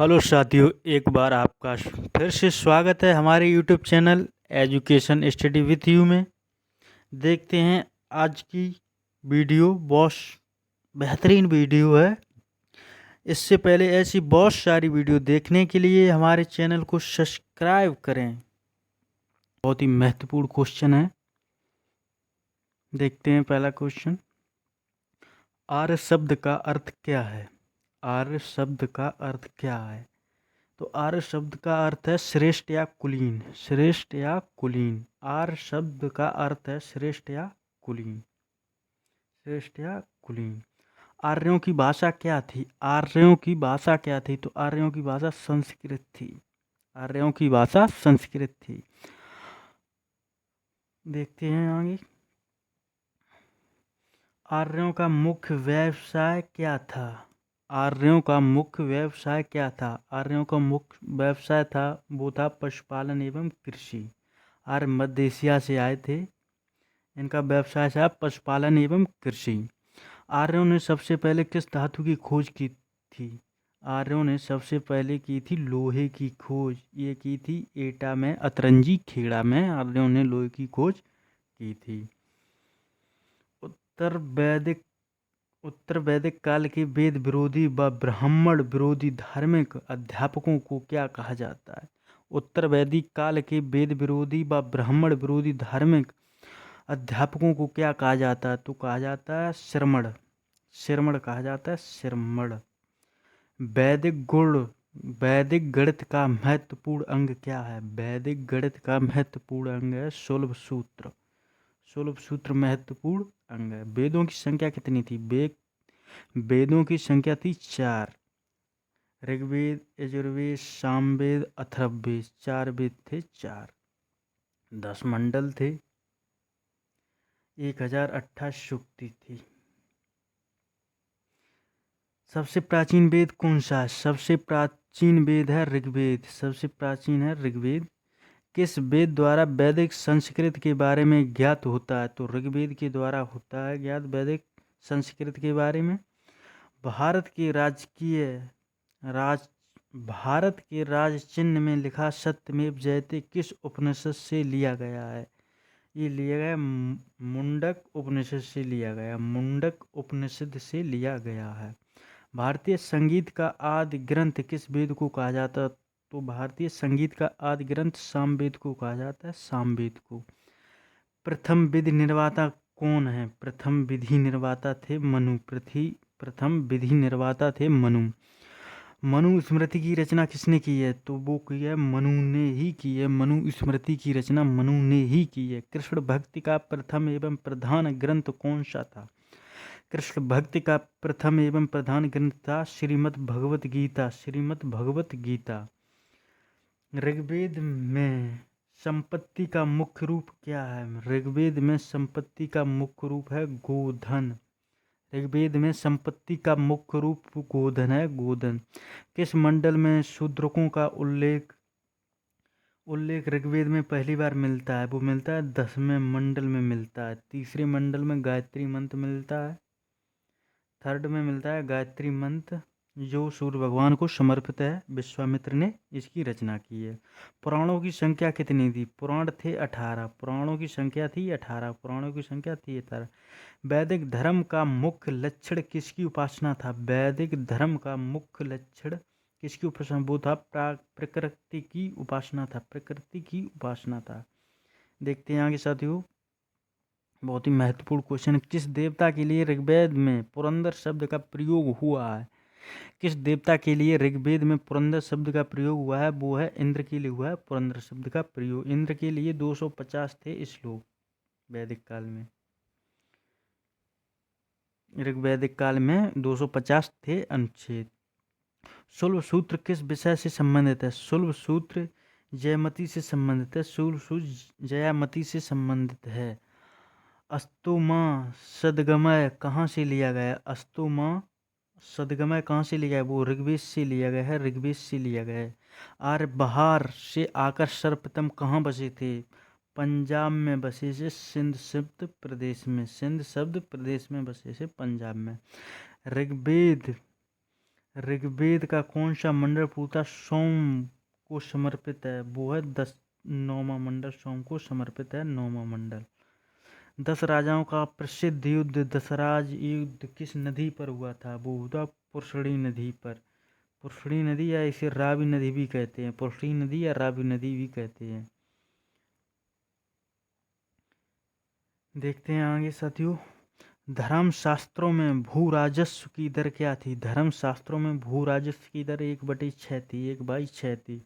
Hello साथियों, एक बार आपका फिर से स्वागत है हमारे YouTube channel education study with you में। देखते हैं आज की वीडियो। बहुत बेहतरीन वीडियो है। इससे पहले ऐसी बहुत सारी वीडियो देखने के लिए हमारे चैनल को सब्सक्राइब करें। बहुत ही महत्वपूर्ण क्वेश्चन है। देखते हैं पहला क्वेश्चन। आर्य शब्द का अर्थ क्या है? आर्य शब्द का अर्थ क्या है? तो आर्य शब्द का अर्थ है श्रेष्ठ या कुलीन। श्रेष्ठ या कुलीन। आर्य शब्द का अर्थ है श्रेष्ठ या कुलीन। श्रेष्ठ या कुलीन। आर्यों की भाषा क्या थी? आर्यों की भाषा क्या थी? तो आर्यों की भाषा संस्कृत थी। आर्यों की भाषा संस्कृत थी। देखते हैं आगे। आर्यों का मुख्य व्यवसाय क्या था? आर्यों का मुख्य व्यवसाय क्या था? आर्यों का मुख्य व्यवसाय था वो था पशुपालन एवं कृषि। आर्य मध्य एशिया से आए थे। इनका व्यवसाय था पशुपालन एवं कृषि। आर्यों ने सबसे पहले किस धातु की खोज की थी? आर्यों ने सबसे पहले की थी लोहे की खोज। ये की थी एटा में, अतरंजी खेड़ा में आर्यों ने लोहे की खोज की थी। उत्तर वैदिक उत्तर वैदिक काल के वेद विरोधी व ब्राह्मण विरोधी धार्मिक अध्यापकों को क्या कहा जाता है? उत्तर वैदिक काल के वेद विरोधी व ब्राह्मण विरोधी धार्मिक अध्यापकों को क्या कहा जाता है? तो कहा जाता है श्रमण। श्रमण कहा जाता है, श्रमण। वैदिक गुण वैदिक गणित का महत्वपूर्ण अंग क्या है? वैदिक गणित का महत्वपूर्ण अंग है सुलभ सूत्र। सुलभ सूत्र महत्वपूर्ण अंग है। वेदों की संख्या कितनी थी? वेदों की संख्या थी 4। ऋग्वेद, यजुर्वेद, सामवेद, अथर्ववेद। 4 वेद थे, 4। 10 मंडल थे। 1028 सूक्ति थी। सबसे प्राचीन वेद कौन सा है? सबसे प्राचीन वेद है ऋग्वेद। सबसे प्राचीन है ऋग्वेद। किस वेद द्वारा वैदिक संस्कृत के बारे में ज्ञात होता है? तो ऋग्वेद के द्वारा होता है ज्ञात वैदिक संस्कृत के बारे में। भारत के राजकीय राज भारत के राज चिन्ह में लिखा सत्यमेव जयते किस उपनिषद से लिया गया है? ये लिया गया मुंडक उपनिषद से लिया गया। मुंडक उपनिषद से लिया गया है। भारतीय संगीत का आदि ग्रंथ किस वेद को कहा जाता है? तो भारतीय संगीत का आदि ग्रंथ सामवेद को कहा जाता है, सामवेद को। प्रथम विधि निर्माता कौन है? प्रथम विधि निर्माता थे मनु। प्रथम विधि निर्माता थे मनु। मनु स्मृति की रचना किसने की है? तो वो की है मनु ने ही की है। मनु स्मृति की रचना मनु ने ही की है। कृष्ण भक्ति का प्रथम एवं प्रधान ग्रंथ कौन सा था? कृष्ण भक्ति का प्रथम एवं प्रधान ग्रंथ था श्रीमद् भगवत गीता। श्रीमद् भगवत गीता। ऋग्वेद में संपत्ति का मुख्य रूप क्या है? ऋग्वेद में संपत्ति का मुख्य रूप है गोधन। ऋग्वेद में संपत्ति का मुख्य रूप गोधन है, गोधन। किस मंडल में शूद्रकों का उल्लेख ऋग्वेद में पहली बार मिलता है? वो मिलता है 10वें मंडल में मिलता है। तीसरे मंडल में गायत्री मंत्र मिलता है। थर्ड में मिलता है गायत्री मंत्र, जो सूर्य भगवान को समर्पित है। विश्वामित्र ने इसकी रचना की है। पुराणों की संख्या कितनी थी? पुराण थे 18। पुराणों की संख्या थी 18। पुराणों की संख्या थी 18। वैदिक धर्म का मुख्य लक्षण किसकी उपासना था? वैदिक धर्म का मुख्य लक्षण किसकी उपासना? वो था प्रकृति की उपासना था। प्रकृति की उपासना था। देखते हैं आगे साथियों। बहुत ही महत्वपूर्ण क्वेश्चन। किस देवता के लिए ऋग्वेद में पुरंदर शब्द का प्रयोग हुआ है? किस देवता के लिए ऋग्वेद में पुरंदर शब्द का प्रयोग हुआ है? वो है इंद्र के लिए हुआ है पुरंदर शब्द का प्रयोग। इंद्र के लिए 250 थे श्लोक वैदिक काल में। ऋग्वैदिक काल में 250 थे अनुच्छेद। शुल्ब सूत्र किस विषय से संबंधित है? शुल्ब सूत्र जयमती से संबंधित है। शुल्ब सूत्र जयामती से संबंधित है। अस्तोमा सदगमय कहाँ से लिया गया? अस्तोमा सदगमय कहाँ से लिया गया? वो ऋग्वेद से लिया गया है। ऋग्वेद से लिया गया है। आर्य बाहर से आकर सर्वप्रथम कहाँ बसे थे? पंजाब में बसे से सिंध शब्द प्रदेश में। सिंध शब्द प्रदेश में बसे से पंजाब में। ऋग्वेद ऋग्वेद का कौन सा मंडल पूर्णतः सोम को समर्पित है? वो है 9वां मंडल, सोम को समर्पित है 9वां मंडल। 10 राजाओं का प्रसिद्ध युद्ध दशराज युद्ध किस नदी पर हुआ था? वो हुआ पुष्करणी नदी पर। पुष्करणी नदी या इसे रावी नदी भी कहते हैं, पुष्करणी नदी या रावी नदी भी कहते हैं। देखते हैं आगे साथियों, धर्म शास्त्रों में भू राजस्व की दर क्या थी? धर्म शास्त्रों में भू राजस्व की दर 1/6 थी, 1/6 थी।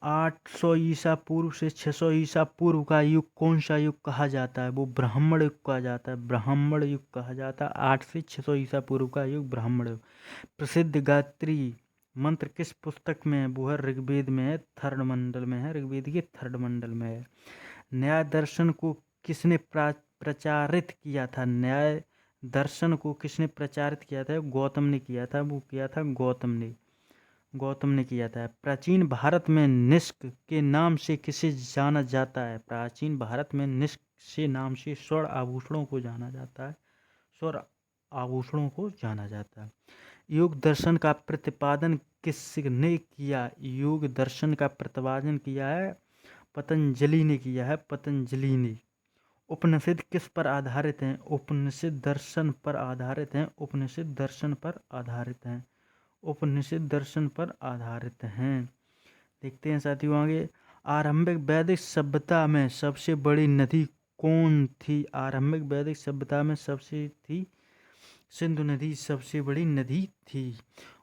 800 ईसा पूर्व से 600 ईसा पूर्व का युग कौन सा युग कहा जाता है? वो ब्राह्मण युग कहा जाता है, ब्राह्मण युग कहा जाता है। 8 से 600 ईसा पूर्व का युग ब्राह्मण युग। प्रसिद्ध गायत्री मंत्र किस पुस्तक में है? वो है ऋग्वेद में है, 3rd मंडल में है, ऋग्वेद के 3rd मंडल में है। न्याय दर्शन को किसने प्रचारित किया था? न्याय दर्शन को किसने प्रचारित किया था? गौतम ने किया था, वो किया था गौतम ने किया था। प्राचीन भारत में निष्क के नाम से किसे जाना जाता है? प्राचीन भारत में निष्क से नाम से स्वर्ण आभूषणों को जाना जाता है, स्वर्ण आभूषणों को जाना जाता है। योग दर्शन का प्रतिपादन किसने किया? योग दर्शन का प्रतिपादन किया है पतंजलि ने किया है, पतंजलि ने। उपनिषद किस पर आधारित हैं? उपनिषद दर्शन पर आधारित हैं, उपनिषद दर्शन पर आधारित हैं, उपनिषद दर्शन पर आधारित हैं। देखते हैं साथियों आगे, आरंभिक वैदिक सभ्यता में सबसे बड़ी नदी कौन थी? आरंभिक वैदिक सभ्यता में सबसे थी सिंधु नदी, सबसे बड़ी नदी थी।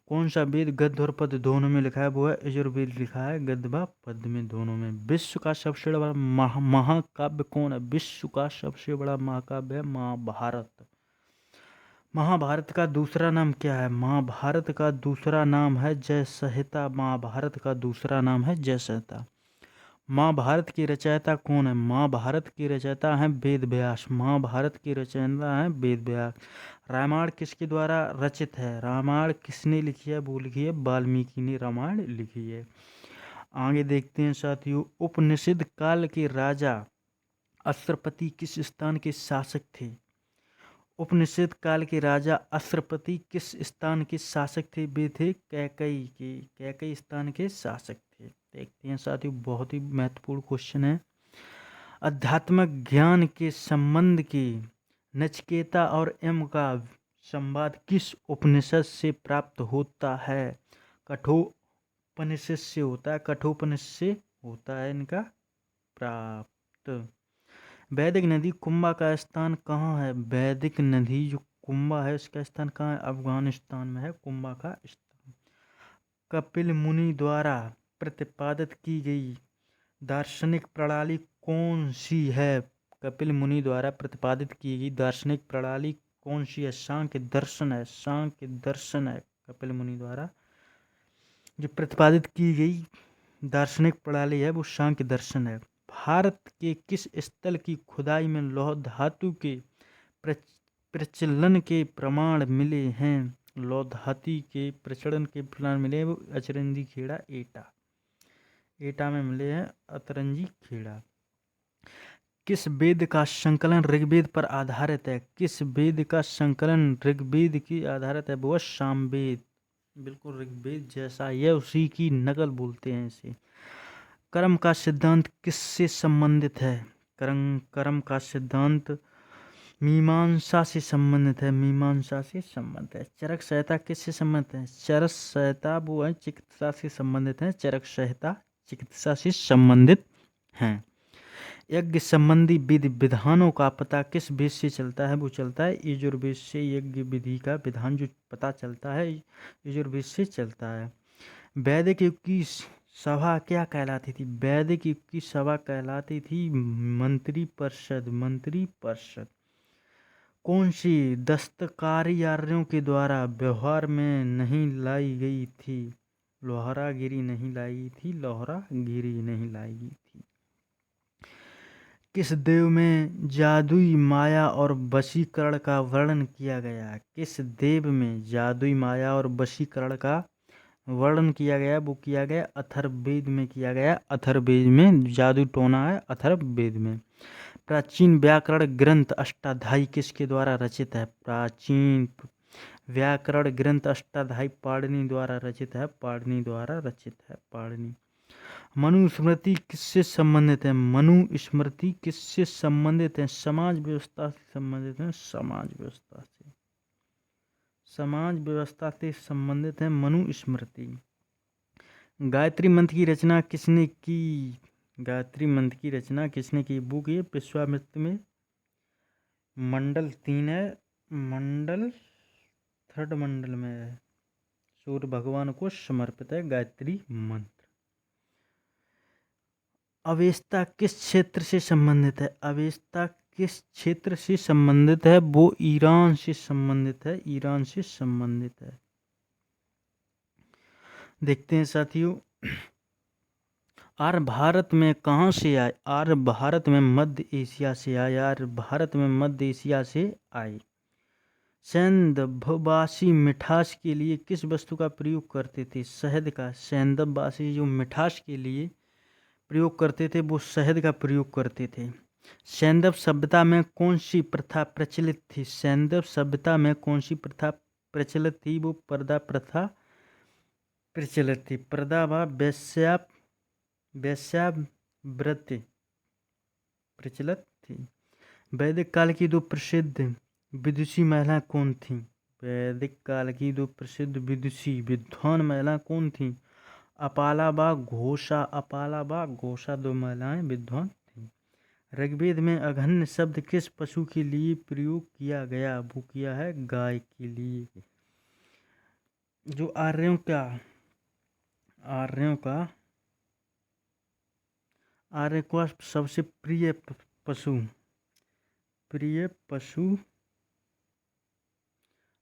कौन सा वेद गद्य और पद्य दोनों में लिखा है? वो है यजुर्वेद लिखा है, गद्य व पद्य में दोनों में। विश्व का सबसे बड़ा महाकाव्य कौन है? विश्व का सबसे बड़ा महाकाव्य है महाभारत। महाभारत का दूसरा नाम क्या है? महाभारत का दूसरा नाम है जय संहिता। महाभारत का दूसरा नाम है जय संहिता। महाभारत की रचयिता कौन है? महाभारत की रचयिता है वेद व्यास। महाभारत की रचयिता है वेद व्यास। रामायण किसके द्वारा रचित है? रामायण किसने लिखी है? वो लिखी है वाल्मीकि ने रामायण लिखी है। आगे देखते हैं साथियों, उपनिषद काल के राजा अश्वपति किस स्थान के शासक थे? उपनिषद काल के राजा अश्वपति किस स्थान के शासक थे? वे थे कैकई स्थान के शासक थे। देखते हैं साथियों, बहुत ही महत्वपूर्ण क्वेश्चन है। अध्यात्मक ज्ञान के संबंध की नचिकेता और यम का संवाद किस उपनिषद से प्राप्त होता है? कठोपनिषद से होता है, कठोपनिषद से होता है इनका प्राप्त। वैदिक नदी कुंभा का स्थान कहाँ है? वैदिक नदी जो कुंभा है इसका स्थान कहाँ है? अफगानिस्तान में है कुंभा का स्थान। कपिल मुनि द्वारा प्रतिपादित की गई दार्शनिक प्रणाली कौन सी है? कपिल मुनि द्वारा प्रतिपादित की गई दार्शनिक प्रणाली कौन सी है? सांख्य दर्शन है, सांख्य दर्शन है। कपिल मुनि द्वारा जो प्रतिपादित की गई दार्शनिक प्रणाली है वो सांख्य दर्शन है। भारत के किस स्थल की खुदाई में लौह धातु के प्रचलन के प्रमाण मिले हैं? लौह धातु के प्रचलन के प्रमाण मिले हैं वो अचरंजी खेड़ा एटा में मिले हैं, अतरंजी खेड़ा। किस वेद का संकलन ऋग्वेद पर आधारित है? किस वेद का संकलन ऋग्वेद की आधारित है? वो है सामवेद। बिल्कुल ऋग्वेद जैसा यह उसी की नकल बोलते हैं इसे। कर्म का सिद्धांत किससे संबंधित है? कर्म का सिद्धांत मीमांसा से संबंधित है, मीमांसा से संबंधित है। चरक संहिता किससे संबंधित है? चरक संहिता वो है चिकित्सा से संबंधित है, चरक संहिता चिकित्सा से संबंधित हैं। यज्ञ संबंधी विधि विधानों का पता किस वेद से चलता है? वो चलता है यजुर्वेद से। यज्ञ विधि का विधान जो पता चलता है यजुर्वेद से चलता है। वैदिक युग की सभा क्या कहलाती थी? वैदिक युग की सभा कहलाती थी मंत्री परिषद। मंत्री परिषद कौन सी दस्तकारियार्यों के द्वारा व्यवहार में नहीं लाई गई थी? लोहरागिरी नहीं लाई थी, लोहरागिरी नहीं लाई गई थी। किस देव में जादुई माया और वशीकरण का वर्णन किया गया? किस देव में जादुई माया और वशीकरण का वर्णन किया गया? वो किया गया अथर्ववेद में किया गया। अथर्ववेद में जादू टोना है, अथर्ववेद में। प्राचीन व्याकरण ग्रंथ अष्टाध्यायी किसके द्वारा रचित है? प्राचीन व्याकरण ग्रंथ अष्टाध्यायी पाणिनि द्वारा रचित है। पाणिनि द्वारा रचित है। पाणिनि। मनुस्मृति किससे संबंधित है? मनुस्मृति किससे संबंधित है? समाज व्यवस्था से संबंधित है। समाज व्यवस्था से। समाज व्यवस्था से संबंधित है मनुस्मृति। गायत्री मंत्र की रचना किसने की? गायत्री मंत्र की रचना किसने की? बुक ये विश्वामित्र में मंडल 3 है। मंडल 3rd मंडल में है। सूर्य भगवान को समर्पित है गायत्री मंत्र। अवेस्ता किस क्षेत्र से संबंधित है? अवेस्ता किस क्षेत्र से संबंधित है? वो ईरान से संबंधित है। ईरान से संबंधित है। देखते हैं साथियों, आर्य भारत में कहाँ से आए? आर्य भारत में मध्य एशिया से आए। आर्य भारत में मध्य एशिया से आए। सैंदववासी मिठास के लिए किस वस्तु का प्रयोग करते थे? शहद का। सैंदववासी जो मिठास के लिए प्रयोग करते थे वो शहद का प्रयोग करते थे। सैंदव सभ्यता में कौन सी प्रथा प्रचलित थी? सैंदव सभ्यता में कौन सी प्रथा प्रचलित थी? वो पर्दा प्रथा प्रचलित थी। पर्दा व वेश्याव्रत प्रचलित थी। वैदिक काल की दो प्रसिद्ध विदुषी महिला कौन थी? वैदिक काल की दो प्रसिद्ध विदुषी विद्वान महिला कौन थी? अपाला व घोषा। अपाला व घोषा दो महिलाएं विद्वान थी। ऋग्वेद में अघन्य शब्द किस पशु के लिए प्रयोग किया गया? वो किया है गाय के लिए। जो आर्यों का सबसे प्रिय पशु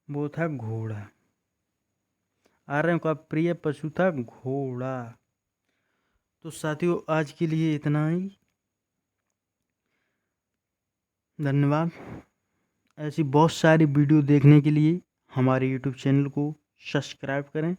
वो था घोड़ा। आर्यों का प्रिय पशु था घोड़ा। तो साथियों आज के लिए इतना ही। धन्यवाद। ऐसी बहुत सारी वीडियो देखने के लिए हमारे YouTube चैनल को सब्सक्राइब करें।